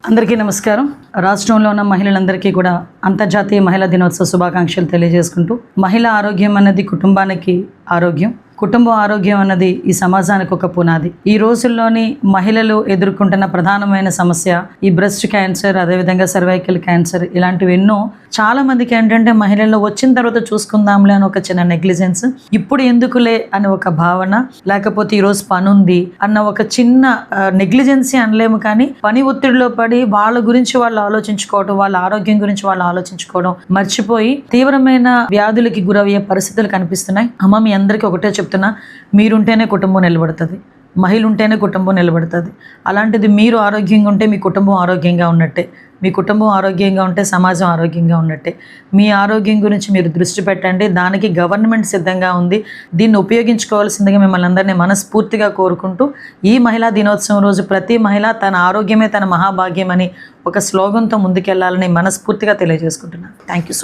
అందరికీ నమస్కారం. రాష్ట్రంలో ఉన్న మహిళలందరికీ కూడా అంతర్జాతీయ మహిళా దినోత్సవ శుభాకాంక్షలు తెలియజేసుకుంటూ, మహిళా ఆరోగ్యం అన్నది కుటుంబానికి ఆరోగ్యం, కుటుంబ ఆరోగ్యం అన్నది ఈ సమాజానికి ఒక పునాది. ఈ రోజుల్లోని మహిళలు ఎదుర్కొంటున్న ప్రధానమైన సమస్య ఈ బ్రెస్ట్ క్యాన్సర్, అదేవిధంగా సర్వైకల్ క్యాన్సర్, ఇలాంటివి ఎన్నో. చాలా మందికి ఏంటంటే మహిళల్లో వచ్చిన తర్వాత చూసుకుందాంలే అని ఒక చిన్న నెగ్లిజెన్స్, ఇప్పుడు ఎందుకులే అని ఒక భావన, లేకపోతే ఈరోజు పని ఉంది అన్న ఒక చిన్న నెగ్లిజెన్సీ అనలేము, కానీ పని ఒత్తిడిలో పడి వాళ్ళ గురించి వాళ్ళు ఆలోచించుకోవడం, వాళ్ళ ఆరోగ్యం గురించి వాళ్ళు ఆలోచించుకోవడం మర్చిపోయి తీవ్రమైన వ్యాధులకి గురయ్యే పరిస్థితులు కనిపిస్తున్నాయి. అమ్మ, మీ అందరికీ ఒకటే చెప్తున్నా, మీరుంటేనే కుటుంబం నిలబడుతుంది, మహిళ ఉంటేనే కుటుంబం నిలబడుతుంది. అలాంటిది మీరు ఆరోగ్యంగా ఉంటే మీ కుటుంబం ఆరోగ్యంగా ఉన్నట్టే, మీ కుటుంబం ఆరోగ్యంగా ఉంటే సమాజం ఆరోగ్యంగా ఉన్నట్టే. మీ ఆరోగ్యం గురించి మీరు దృష్టి పెట్టండి, దానికి గవర్నమెంట్ సిద్ధంగా ఉంది. దీన్ని ఉపయోగించుకోవాల్సిందిగా మిమ్మల్ని అందరినీ మనస్ఫూర్తిగా కోరుకుంటూ, ఈ మహిళా దినోత్సవం రోజు ప్రతి మహిళ తన ఆరోగ్యమే తన మహాభాగ్యం అని ఒక స్లోగన్తో ముందుకెళ్లాలని మనస్ఫూర్తిగా తెలియజేసుకుంటున్నాను. Thank you so much.